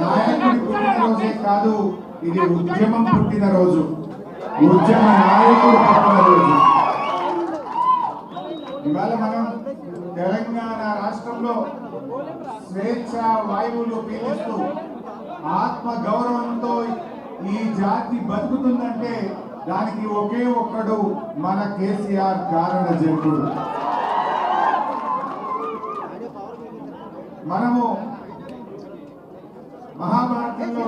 నాయకుడి పుట్టినరోజే కాదు, ఇది ఉద్యమం పుట్టినరోజు, ఉద్యమ నాయకుడు పుట్టినరోజు. ఇవాళ మనం తెలంగాణ రాష్ట్రంలో స్వేచ్ఛ వాయువులు పీలిస్తూ ఆత్మ గౌరవంతో ఈ జాతి బతుకుతుందంటే దానికి ఒకే ఒక్కడు మన కేసీఆర్ కారణ జంతుడు. మనము మహాభారతంలో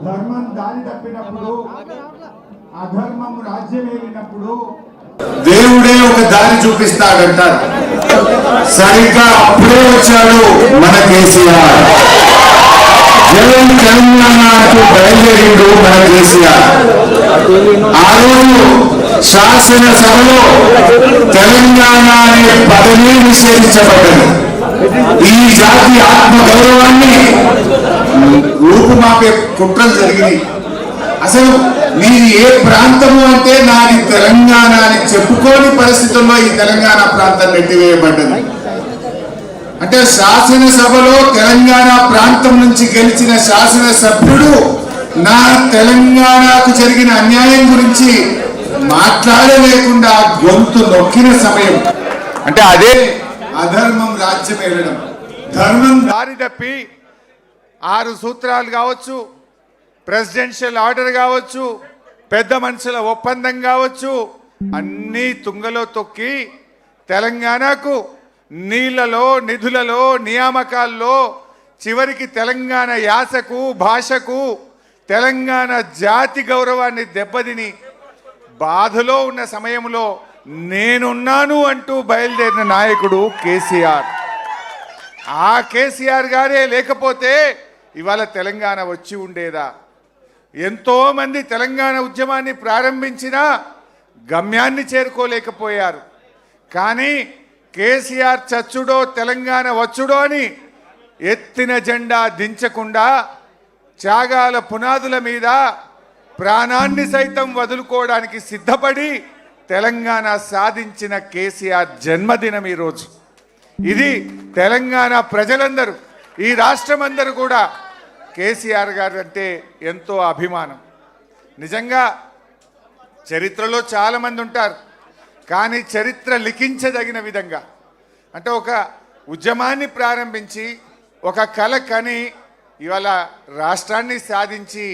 ధర్మం దారి తప్పినప్పుడు, అధర్మం రాజ్యం ఏలినప్పుడు దేవుడే ఒక దారి చూపిస్తాడంటారు. సరిగ్గా అప్పుడే వచ్చాడు మన కేసీఆర్. జగన్ తెలంగాణకు బయలుదేరిండు మన కేసీఆర్. ఆ రోజు శాసనసభలో తెలంగాణ అనే పదవి నిషేధించబడ్డది. ఈ జాతి ఆత్మ గౌరవాన్ని రూపుమాపే కుట్రలు జరిగినాయి. అసలు మీరు ఏ ప్రాంతము అంటే నాది తెలంగాణ అని చెప్పుకోని పరిస్థితుల్లో ఈ తెలంగాణ ప్రాంతం నెట్టివేయబడ్డది. అంటే శాసనసభలో తెలంగాణ ప్రాంతం నుంచి గెలిచిన శాసనసభ్యుడు నా తెలంగాణకు జరిగిన అన్యాయం గురించి మాట్లాడలేకుండా గొంతు నొక్కిన సమయం. అంటే అదే అధర్మం రాజ్యం వెళ్ళడం. ధర్మం దారి తప్పి 6 సూత్రాలు కావచ్చు, ప్రెసిడెన్షియల్ ఆర్డర్ కావచ్చు, పెద్ద మనుషుల ఒప్పందం కావచ్చు, అన్నీ తుంగలో తొక్కి తెలంగాణకు నీళ్లలో, నిధులలో, నియామకాల్లో, చివరికి తెలంగాణ యాసకు, భాషకు, తెలంగాణ జాతి గౌరవాన్ని దెబ్బతిని బాధలో ఉన్న సమయంలో నేనున్నాను అంటూ బయలుదేరిన నాయకుడు కేసీఆర్. ఆ కేసీఆర్ గారే లేకపోతే ఇవాళ తెలంగాణ వచ్చి ఉండేదా? ఎంతో మంది తెలంగాణ ఉద్యమాన్ని ప్రారంభించినా గమ్యాన్ని చేరుకోలేకపోయారు. కానీ కేసీఆర్ చచ్చుడో తెలంగాణ వచ్చుడో అని ఎత్తిన జెండా దించకుండా త్యాగాల పునాదుల మీద ప్రాణాన్ని సైతం వదులుకోవడానికి సిద్ధపడి తెలంగాణ సాధించిన కేసీఆర్ జన్మదినం ఈరోజు. ఇది తెలంగాణ ప్రజలందరూ, ఈ రాష్ట్రం అందరూ కూడా కేసీఆర్ గారు అంటే ఎంతో అభిమానం. నిజంగా చరిత్రలో చాలామంది ఉంటారు, కానీ చరిత్ర లిఖించదగిన విధంగా అంటే ఒక ఉద్యమాన్ని ప్రారంభించి ఒక కల కని ఇవాళ రాష్ట్రాన్ని సాధించి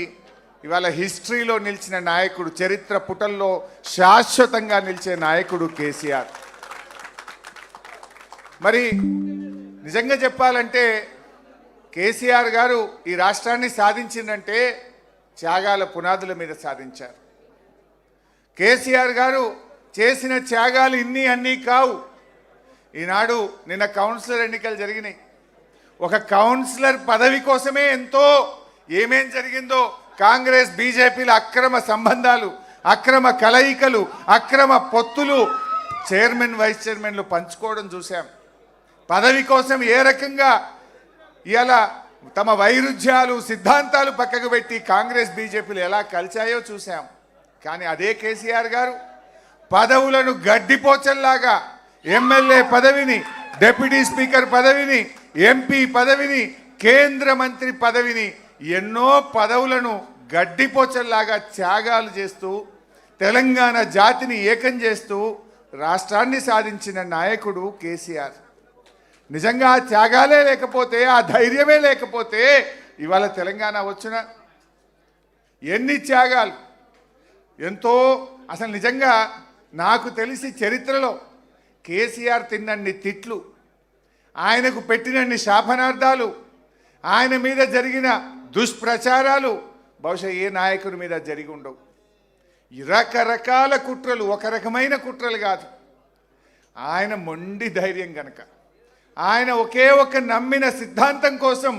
ఇవాళ హిస్టరీలో నిలిచిన నాయకుడు, చరిత్ర పుటల్లో శాశ్వతంగా నిలిచే నాయకుడు కేసీఆర్. మరి నిజంగా చెప్పాలంటే కేసీఆర్ గారు ఈ రాష్ట్రాన్ని సాధించిందంటే త్యాగాల పునాదుల మీద సాధించారు. కేసీఆర్ గారు చేసిన త్యాగాలు ఇన్ని అన్నీ కావు. ఈనాడు నిన్న కౌన్సిలర్ ఎన్నికలు జరిగినాయి. ఒక కౌన్సిలర్ పదవి కోసమే ఎంతో ఏమేం జరిగిందో, కాంగ్రెస్ బీజేపీల అక్రమ సంబంధాలు, అక్రమ కలయికలు, అక్రమ పొత్తులు, చైర్మన్ వైస్ చైర్మన్లు పంచుకోవడం చూసాం. పదవి కోసం ఏ రకంగా ఇలా తమ వైరుధ్యాలు, సిద్ధాంతాలు పక్కకు పెట్టి కాంగ్రెస్ బీజేపీలు ఎలా కలిశాయో చూసాం. కానీ అదే కేసీఆర్ గారు పదవులను గడ్డిపోచల్లాగా ఎమ్మెల్యే పదవిని, డిప్యూటీ స్పీకర్ పదవిని, ఎంపీ పదవిని, కేంద్ర మంత్రి పదవిని, ఎన్నో పదవులను గడ్డిపోచల్లాగా త్యాగాలు చేస్తూ తెలంగాణ జాతిని ఏకం చేస్తూ రాష్ట్రాన్ని సాధించిన నాయకుడు కేసీఆర్. నిజంగా ఆ త్యాగాలే లేకపోతే, ఆ ధైర్యమే లేకపోతే ఇవాళ తెలంగాణ వచ్చిన ఎన్ని త్యాగాలు, ఎంతో. అసలు నిజంగా నాకు తెలిసి చరిత్రలో కేసీఆర్ తిన్నన్ని తిట్లు, ఆయనకు పెట్టినన్ని శాపనార్థాలు, ఆయన మీద జరిగిన దుష్ప్రచారాలు బహుశా ఏ నాయకుడి మీద జరిగి ఉండవు. రకరకాల కుట్రలు, ఒక రకమైన కుట్రలు కాదు. ఆయన మొండి ధైర్యం గనక, ఆయన ఒకే ఒక నమ్మిన సిద్ధాంతం కోసం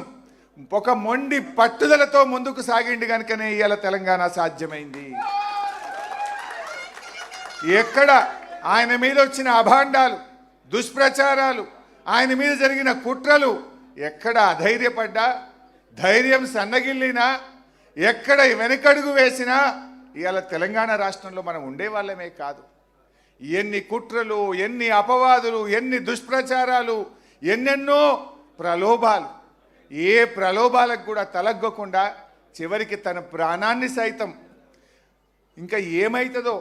ఒక మొండి పట్టుదలతో ముందుకు సాగిండి కనుకనే ఇవాళ తెలంగాణ సాధ్యమైంది. ఎక్కడ ఆయన మీద వచ్చిన అభాండాలు, దుష్ప్రచారాలు, ఆయన మీద జరిగిన కుట్రలు ఎక్కడ అధైర్యపడ్డా, ధైర్యం సన్నగిల్లినా, ఎక్కడ వెనకడుగు వేసినా ఇవాళ తెలంగాణ రాష్ట్రంలో మనం ఉండేవాళ్ళమే కాదు. ఎన్ని కుట్రలు, ఎన్ని అపవాదులు, ఎన్ని దుష్ప్రచారాలు, ఎన్నెన్నో ప్రలోభాలు, ఏ ప్రలోభాలకు కూడా తలగ్గకుండా చివరికి తన ప్రాణాన్ని సైతం ఇంకా ఏమవుతుందో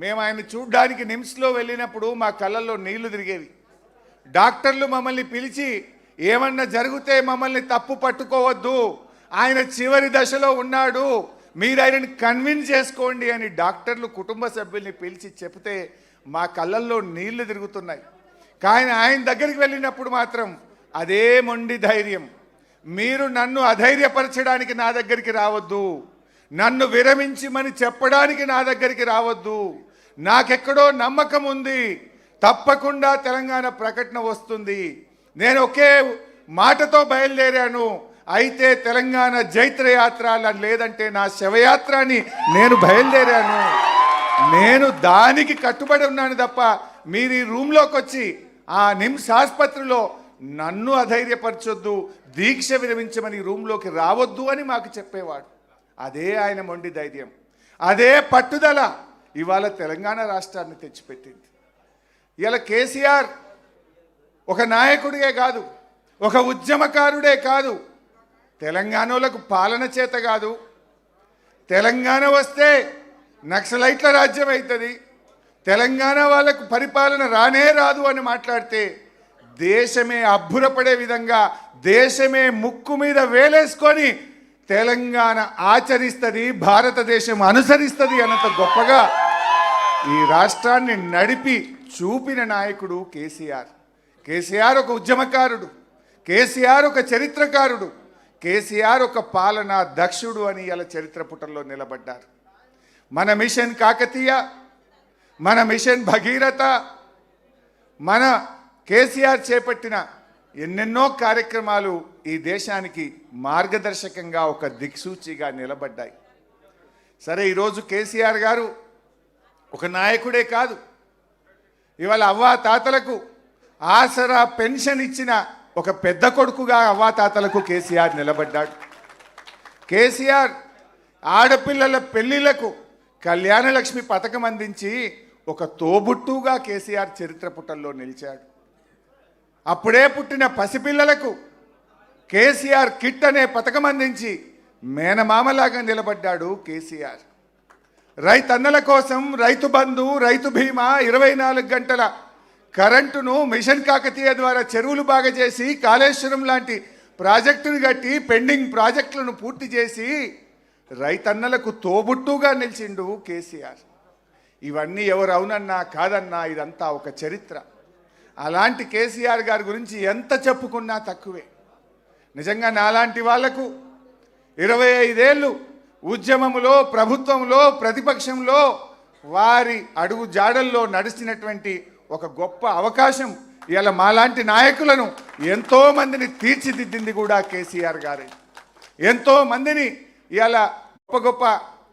మేము ఆయన చూడ్డానికి నిమ్స్లో వెళ్ళినప్పుడు మా కళ్ళల్లో నీళ్లు తిరిగేవి. డాక్టర్లు మమ్మల్ని పిలిచి ఏమన్నా జరిగితే మమ్మల్ని తప్పు పట్టుకోవద్దు, ఆయన చివరి దశలో ఉన్నాడు, మీరు ఆయనని కన్విన్స్ చేసుకోండి అని డాక్టర్లు కుటుంబ సభ్యుల్ని పిలిచి చెప్తే మా కళ్ళల్లో నీళ్లు తిరుగుతున్నాయి. కానీ ఆయన దగ్గరికి వెళ్ళినప్పుడు మాత్రం అదే మొండి ధైర్యం, మీరు నన్ను అధైర్యపరచడానికి నా దగ్గరికి రావద్దు, నన్ను విరమించమని చెప్పడానికి నా దగ్గరికి రావద్దు, నాకెక్కడో నమ్మకం ఉంది, తప్పకుండా తెలంగాణ ప్రకటన వస్తుంది, నేను ఒకే మాటతో బయలుదేరాను, అయితే తెలంగాణ జైత్రయాత్ర లేదంటే నా శవయాత్ర అని నేను బయలుదేరాను, నేను దానికి కట్టుబడి ఉన్నాను తప్ప మీరు ఈ రూమ్లోకి వచ్చి ఆ నిమ్స్ ఆసుపత్రిలో నన్ను అధైర్యపరచొద్దు, దీక్ష విరమించమని రూమ్లోకి రావద్దు అని మాకు చెప్పేవాడు. అదే ఆయన మొండి ధైర్యం, అదే పట్టుదల ఇవాళ తెలంగాణ రాష్ట్రాన్ని తెచ్చిపెట్టింది. ఇలా కేసీఆర్ ఒక నాయకుడిగే కాదు, ఒక ఉద్యమకారుడే కాదు, తెలంగాణలకు పాలన చేత కాదు, తెలంగాణ వస్తే నక్సలైట్ల రాజ్యం అవుతుంది, తెలంగాణ వాళ్ళకు పరిపాలన రానే రాదు అని మాట్లాడితే దేశమే అబ్బురపడే విధంగా, దేశమే ముక్కు మీద వేలేసుకొని తెలంగాణ ఆచరిస్తుంది, భారతదేశం అనుసరిస్తుంది అన్నంత గొప్పగా ఈ రాష్ట్రాన్ని నడిపి చూపిన నాయకుడు కేసీఆర్. కేసీఆర్ ఒక ఉద్యమకారుడు, కేసీఆర్ ఒక చరిత్రకారుడు, కేసీఆర్ ఒక పాలనా దక్షుడు అని ఇలా చరిత్ర పుటల్లో నిలబడ్డారు. మన మిషన్ కాకతీయ, మన మిషన్ భగీరథ, మన కేసీఆర్ చేపట్టిన ఎన్నెన్నో కార్యక్రమాలు ఈ దేశానికి మార్గదర్శకంగా ఒక దిక్సూచిగా నిలబడ్డాయి. సరే, ఈరోజు కేసీఆర్ గారు ఒక నాయకుడే కాదు, ఇవాళ అవ్వా తాతలకు ఆసరా పెన్షన్ ఇచ్చిన ఒక పెద్ద కొడుకుగా అవ్వా తాతలకు కేసీఆర్ నిలబడ్డాడు. కేసీఆర్ ఆడపిల్లల పెళ్లిళ్లకు కళ్యాణలక్ష్మి పథకం అందించి ఒక తోబుట్టుగా కేసీఆర్ చరిత్ర పుటల్లో నిలిచాడు. అప్పుడే పుట్టిన పసిపిల్లలకు కేసీఆర్ కిట్ అనే పథకం అందించి మేనమామలాగా నిలబడ్డాడు కేసీఆర్. రైతన్నల కోసం రైతు బంధు, రైతు బీమా, 24 గంటల కరెంటును మిషన్ కాకతీయ ద్వారా చెరువులు బాగా చేసి కాళేశ్వరం లాంటి ప్రాజెక్టును కట్టి పెండింగ్ ప్రాజెక్టులను పూర్తి చేసి రైతన్నలకు తోబుట్టుగా నిలిచిండు కేసీఆర్. ఇవన్నీ ఎవరు అవునన్నా కాదన్నా ఇదంతా ఒక చరిత్ర. అలాంటి కేసీఆర్ గారి గురించి ఎంత చెప్పుకున్నా తక్కువే. నిజంగా నాలాంటి వాళ్లకు 25 ఏళ్ళు ఉద్యమంలో, ప్రభుత్వంలో, ప్రతిపక్షంలో వారి అడుగు జాడల్లో నడిచినటువంటి ఒక గొప్ప అవకాశం ఇలా మాలాంటి నాయకులను ఎంతోమందిని తీర్చిదిద్దింది కూడా కేసీఆర్ గారే. ఎంతోమందిని ఇలా గొప్ప గొప్ప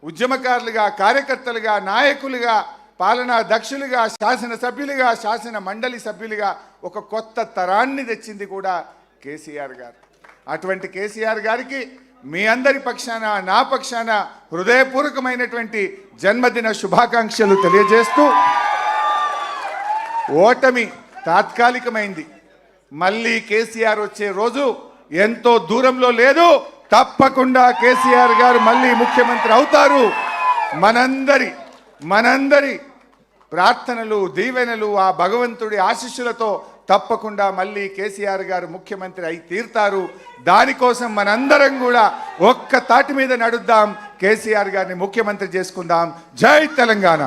ఉద్యమకారులుగా, కార్యకర్తలుగా, నాయకులుగా, పాలనా దక్షులుగా, శాసనసభ్యులుగా, శాసన మండలి సభ్యులుగా ఒక కొత్త తరాన్ని తెచ్చింది కూడా కేసీఆర్ గారు. అటువంటి కేసీఆర్ గారికి మీ అందరి పక్షాన, నా పక్షాన హృదయపూర్వకమైనటువంటి జన్మదిన శుభాకాంక్షలు తెలియజేస్తూ, ఓటమి తాత్కాలికమైంది, మళ్ళీ కేసీఆర్ వచ్చే రోజు ఎంతో దూరంలో లేదు, తప్పకుండా కేసీఆర్ గారు మళ్ళీ ముఖ్యమంత్రి అవుతారు. మనందరి ప్రార్థనలు, దీవెనలు, ఆ భగవంతుడి ఆశీస్సులతో తప్పకుండా మళ్ళీ కేసీఆర్ గారు ముఖ్యమంత్రి అయి తీరుతారు. దానికోసం మనందరం కూడా ఒక్క తాటి మీద నడుద్దాం, కేసీఆర్ గారిని ముఖ్యమంత్రి చేసుకుందాం. జై తెలంగాణ.